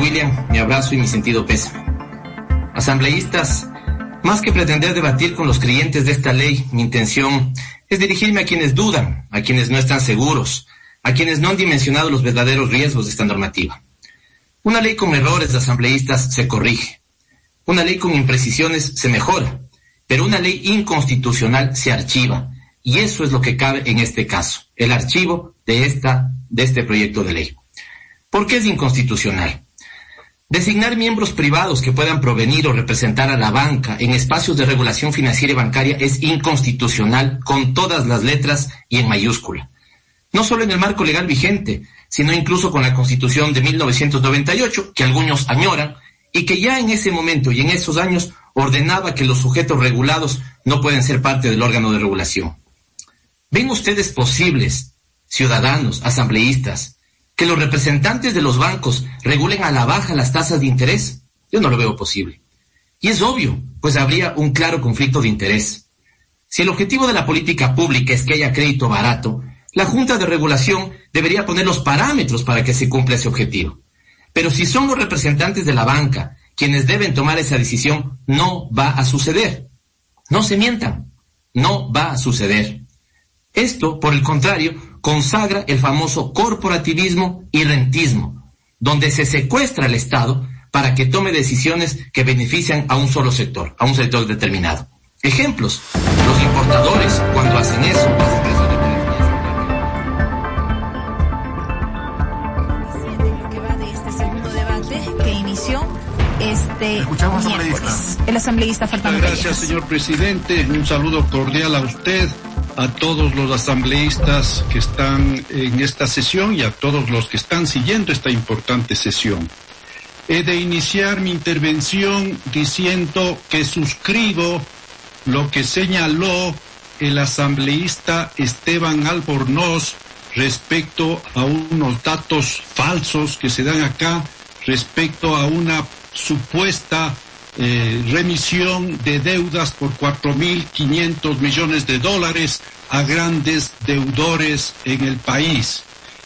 William, mi abrazo y mi sentido pésame. Asambleístas, más que pretender debatir con los creyentes de esta ley, mi intención es dirigirme a quienes dudan, a quienes no están seguros, a quienes no han dimensionado los verdaderos riesgos de esta normativa. Una ley con errores de asambleístas se corrige. Una ley con imprecisiones se mejora. Pero una ley inconstitucional se archiva. Y eso es lo que cabe en este caso, el archivo de este proyecto de ley. ¿Por qué es inconstitucional? Designar miembros privados que puedan provenir o representar a la banca en espacios de regulación financiera y bancaria es inconstitucional con todas las letras y en mayúscula. No solo en el marco legal vigente, sino incluso con la Constitución de 1998, que algunos añoran, y que ya en ese momento y en esos años ordenaba que los sujetos regulados no pueden ser parte del órgano de regulación. ¿Ven ustedes posibles, ciudadanos, asambleístas, que los representantes de los bancos regulen a la baja las tasas de interés? Yo no lo veo posible. Y es obvio, pues habría un claro conflicto de interés. Si el objetivo de la política pública es que haya crédito barato, la Junta de Regulación debería poner los parámetros para que se cumpla ese objetivo. Pero si son los representantes de la banca quienes deben tomar esa decisión, no va a suceder. No se mientan, no va a suceder. Esto, por el contrario, consagra el famoso corporativismo y rentismo, donde se secuestra al Estado para que tome decisiones que benefician a un solo sector, a un sector determinado. Ejemplos, los importadores, cuando hacen eso, las empresas de lo que va de este segundo debate que inició Escuchamos miércoles. El asambleísta Fernando Gracias, Callejas. señor presidente. Un saludo cordial a usted, a todos los asambleístas que están en esta sesión y a todos los que están siguiendo esta importante sesión. He de iniciar mi intervención diciendo que suscribo lo que señaló el asambleísta Esteban Albornoz respecto a unos datos falsos que se dan acá, respecto a una supuesta remisión de deudas por 4.500 millones de dólares a grandes deudores en el país.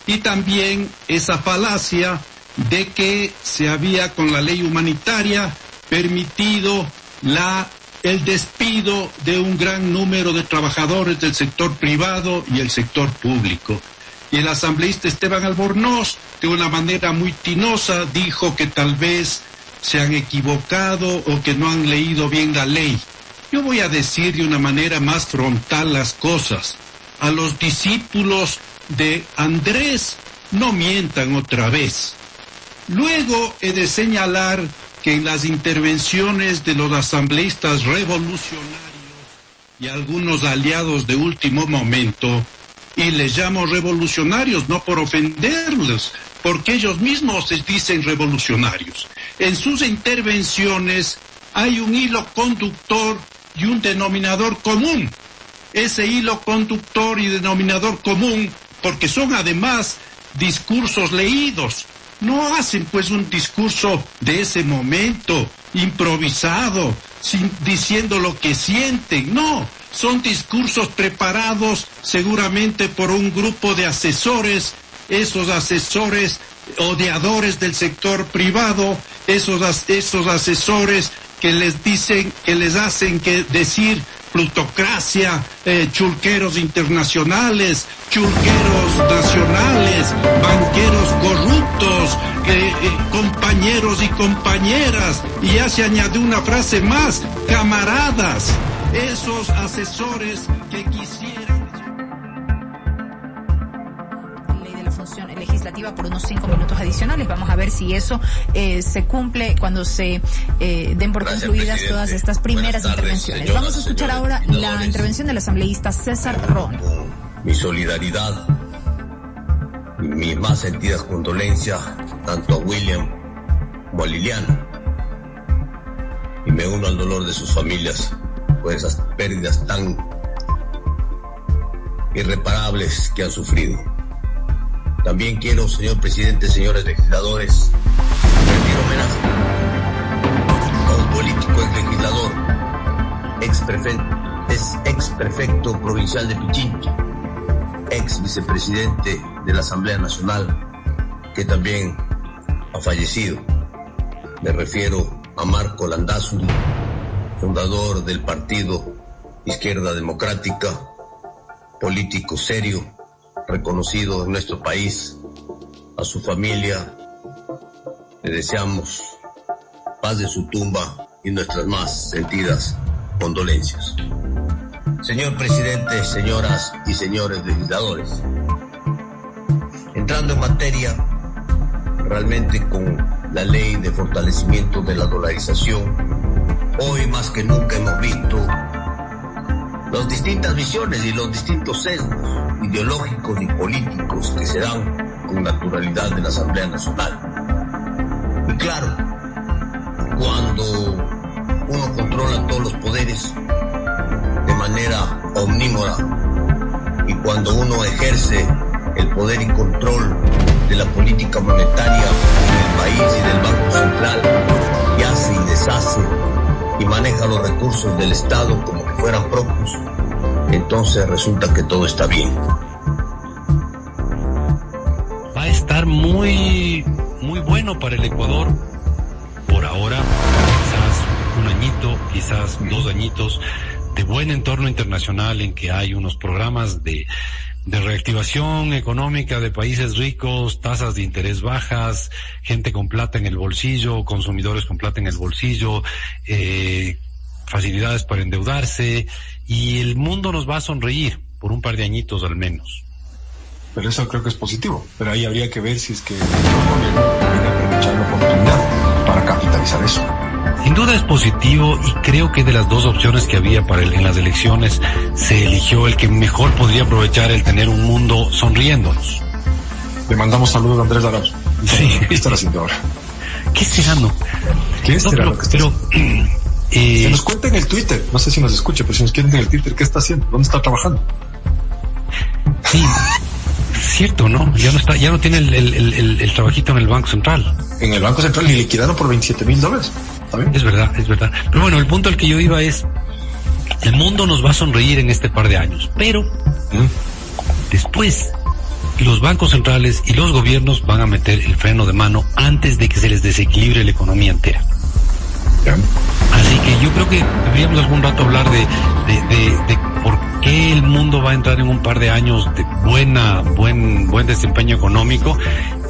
Y también esa falacia de que se había con la ley humanitaria permitido el despido de un gran número de trabajadores del sector privado y el sector público. Y el asambleísta Esteban Albornoz, de una manera muy tinosa, dijo que tal vez se han equivocado o que no han leído bien la ley. Yo voy a decir de una manera más frontal las cosas. A los discípulos de Andrés no mientan otra vez. Luego he de señalar que en las intervenciones de los asambleístas revolucionarios y algunos aliados de último momento, y les llamo revolucionarios no por ofenderlos, porque ellos mismos se dicen revolucionarios. En sus intervenciones hay un hilo conductor y un denominador común. Ese hilo conductor y denominador común, porque son además discursos leídos. No hacen pues un discurso de ese momento, improvisado, diciendo lo que sienten, no. Son discursos preparados seguramente por un grupo de asesores, esos asesores odiadores del sector privado, esos asesores que les dicen, que les hacen decir plutocracia, chulqueros internacionales, chulqueros nacionales, banqueros corruptos, compañeros y compañeras, y ya se añade una frase más, camaradas, esos asesores que quisieran... legislativa por unos 5 minutos adicionales. Vamos a ver si eso se cumple cuando se den por concluidas todas estas primeras intervenciones. Vamos a escuchar ahora la intervención del asambleísta César Ron. Mi solidaridad y mis más sentidas condolencias tanto a William como a Liliana, y me uno al dolor de sus familias por esas pérdidas tan irreparables que han sufrido. También quiero, señor presidente, señores legisladores, rendir homenaje a un político, ex legislador, ex prefecto provincial de Pichincha, ex vicepresidente de la Asamblea Nacional, que también ha fallecido. Me refiero a Marco Landázuri, fundador del partido Izquierda Democrática, político serio, reconocido en nuestro país. A su familia le deseamos paz de su tumba y nuestras más sentidas condolencias. Señor presidente, señoras y señores legisladores, entrando en materia, realmente con la ley de fortalecimiento de la dolarización, hoy más que nunca hemos visto las distintas visiones y los distintos sesgos ideológicos y políticos que se dan con naturalidad en la Asamblea Nacional. Y claro, cuando uno controla todos los poderes de manera omnímoda y cuando uno ejerce el poder y control de la política monetaria del país y del Banco Central, y hace y deshace y maneja los recursos del Estado como que fueran propios, entonces resulta que todo está bien. Va a estar muy bueno para el Ecuador por ahora, quizás un añito, quizás 2 añitos de buen entorno internacional en que hay unos programas de reactivación económica de países ricos, tasas de interés bajas, gente con plata en el bolsillo, consumidores con plata en el bolsillo, facilidades para endeudarse, y el mundo nos va a sonreír por un par de añitos al menos. Pero eso creo que es positivo, pero ahí habría que ver si es que el gobierno puede aprovechar la oportunidad para capitalizar eso. Sin duda es positivo, y creo que de las 2 opciones que había para en las elecciones se eligió el que mejor podría aprovechar el tener un mundo sonriéndonos. Le mandamos saludos a Andrés Arauz. Sí. ¿Qué estará haciendo ahora? ¿Qué será, no? ¿Qué será lo que está haciendo? Se nos cuenta en el Twitter, no sé si nos escucha, pero si nos cuenta en el Twitter, ¿qué está haciendo? ¿Dónde está trabajando? Sí, cierto, ¿no? Ya no tiene el trabajito en el Banco Central. En el Banco Central, y liquidaron por $27,000. ¿Está bien? Es verdad. Pero bueno, el punto al que yo iba es, el mundo nos va a sonreír en este par de años, pero después los bancos centrales y los gobiernos van a meter el freno de mano antes de que se les desequilibre la economía entera. ¿Ya? Así que yo creo que deberíamos algún rato hablar de por qué el mundo va a entrar en un par de años de buen desempeño económico,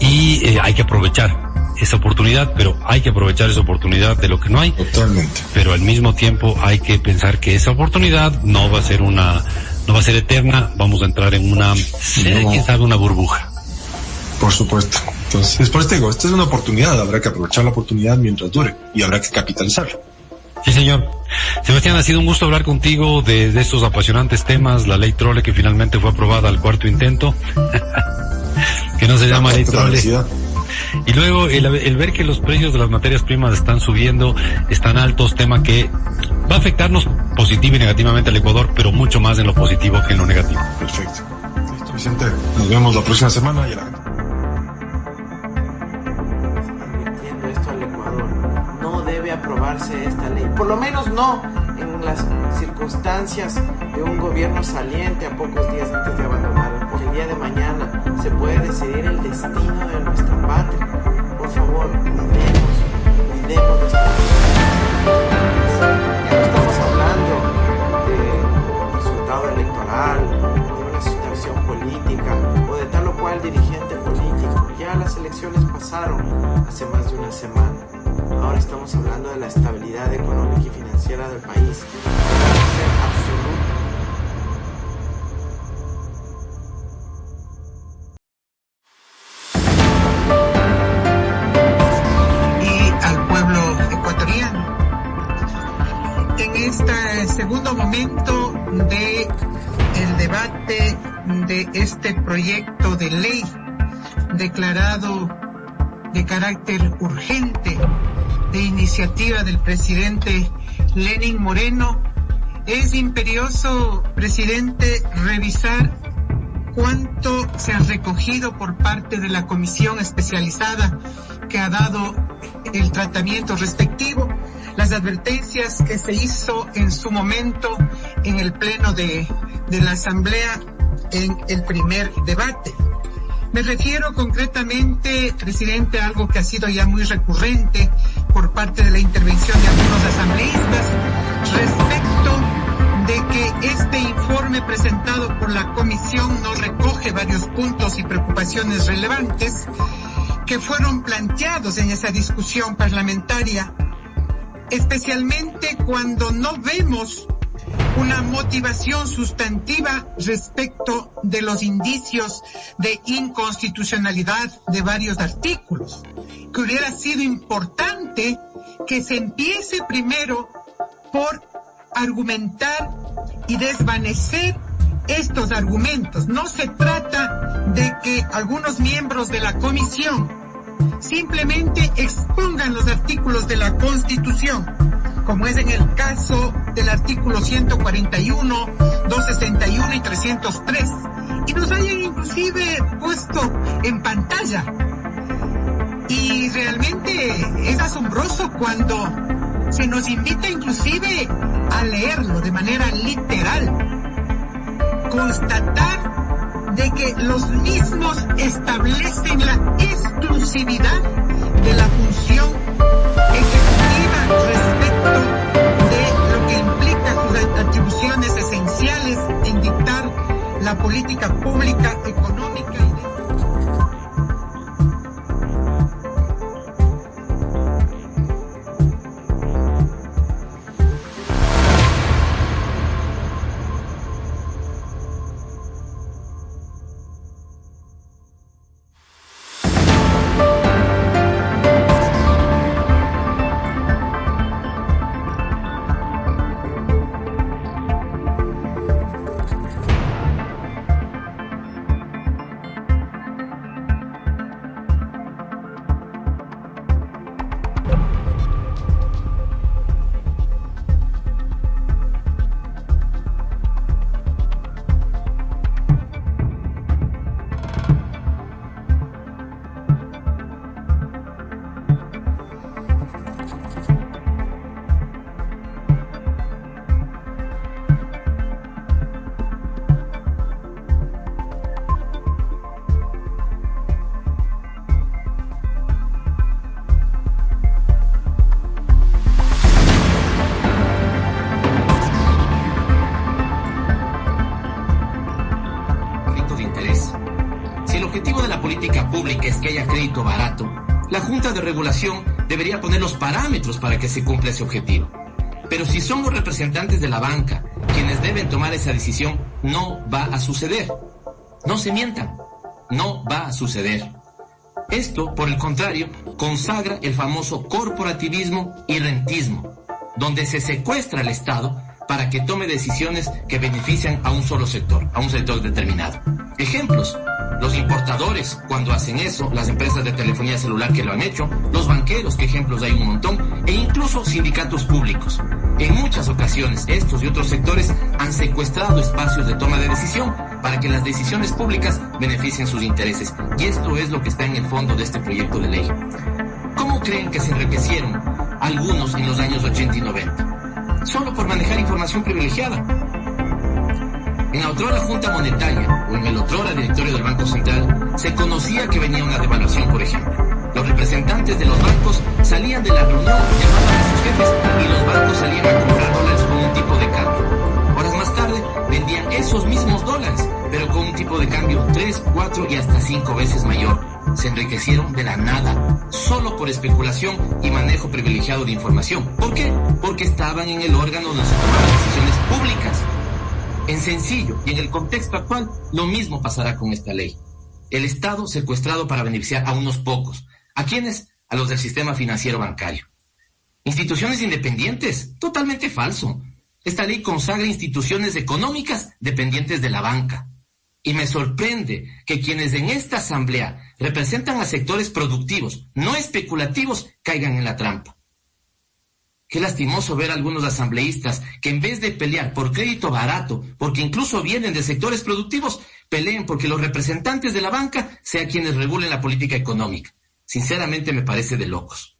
y hay que aprovechar esa oportunidad, pero hay que aprovechar esa oportunidad de lo que no hay. Totalmente. Pero al mismo tiempo hay que pensar que esa oportunidad no va a ser eterna, vamos a entrar en quién sabe, una burbuja. Por supuesto. Entonces, por eso te digo, esta es una oportunidad, habrá que aprovechar la oportunidad mientras dure y habrá que capitalizarla. Sí, señor. Sebastián, ha sido un gusto hablar contigo de estos apasionantes temas, la ley Trole que finalmente fue aprobada al 4º intento, que no se llama ley Trole. Y luego el ver que los precios de las materias primas están subiendo, están altos, tema que va a afectarnos positivo y negativamente al Ecuador, pero mucho más en lo positivo que en lo negativo. Perfecto. Listo, Vicente. Nos vemos la próxima semana y a la gente. Advirtiendo esto al Ecuador, no debe aprobarse esta ley, por lo menos no en las circunstancias de un gobierno saliente a pocos días antes de abandonar, porque el día de mañana se puede decidir el destino de nuestra patria. Por favor, cuidemos nuestra patria. Ya no estamos hablando de un resultado electoral, de una situación política o de tal o cual dirigente político. Ya las elecciones pasaron hace más de una semana. Ahora estamos hablando de la estabilidad económica y financiera del país. Debe ser absoluta. Este segundo momento de el debate de este proyecto de ley declarado de carácter urgente de iniciativa del presidente Lenín Moreno, es imperioso, presidente, revisar cuánto se ha recogido por parte de la comisión especializada que ha dado el tratamiento respectivo, las advertencias que se hizo en su momento en el pleno de la Asamblea en el primer debate. Me refiero concretamente, presidente, a algo que ha sido ya muy recurrente, por parte de la intervención de algunos asambleístas respecto de que este informe presentado por la comisión no recoge varios puntos y preocupaciones relevantes que fueron planteados en esa discusión parlamentaria, especialmente cuando no vemos una motivación sustantiva respecto de los indicios de inconstitucionalidad de varios artículos, que hubiera sido importante que se empiece primero por argumentar y desvanecer estos argumentos. No se trata de que algunos miembros de la comisión simplemente expongan los artículos de la Constitución, como es en el caso del artículo 141, 261 y 303, y nos hayan inclusive puesto en pantalla. Y realmente es asombroso cuando se nos invita inclusive a leerlo de manera literal, constatar de que los mismos establecen la exclusividad de la función ejecutiva respecto de lo que implica sus atribuciones esenciales en dictar la política pública económica y de... La Junta de Regulación debería poner los parámetros para que se cumpla ese objetivo. Pero si son los representantes de la banca quienes deben tomar esa decisión, no va a suceder. No se mientan, no va a suceder. Esto, por el contrario, consagra el famoso corporativismo y rentismo, donde se secuestra al Estado para que tome decisiones que benefician a un solo sector, a un sector determinado. Ejemplos: los importadores, cuando hacen eso, las empresas de telefonía celular que lo han hecho, los banqueros, que ejemplos hay un montón, e incluso sindicatos públicos. En muchas ocasiones, estos y otros sectores han secuestrado espacios de toma de decisión para que las decisiones públicas beneficien sus intereses. Y esto es lo que está en el fondo de este proyecto de ley. ¿Cómo creen que se enriquecieron algunos en los años 80 y 90? Solo por manejar información privilegiada. En la otrora Junta Monetaria o en el otrora Directorio del Banco Central se conocía que venía una devaluación, por ejemplo. Los representantes de los bancos salían de la reunión, llamaban a sus jefes y los bancos salían a comprar dólares con un tipo de cambio. Horas más tarde vendían esos mismos dólares, pero con un tipo de cambio 3, 4 y hasta 5 veces mayor. Se enriquecieron de la nada, solo por especulación y manejo privilegiado de información. ¿Por qué? Porque estaban en el órgano donde se tomaban decisiones públicas. En sencillo, y en el contexto actual, lo mismo pasará con esta ley. El Estado secuestrado para beneficiar a unos pocos. ¿A quiénes? A los del sistema financiero bancario. Instituciones independientes, totalmente falso. Esta ley consagra instituciones económicas dependientes de la banca. Y me sorprende que quienes en esta asamblea representan a sectores productivos, no especulativos, caigan en la trampa. Qué lastimoso ver a algunos asambleístas que en vez de pelear por crédito barato, porque incluso vienen de sectores productivos, peleen porque los representantes de la banca sean quienes regulen la política económica. Sinceramente me parece de locos.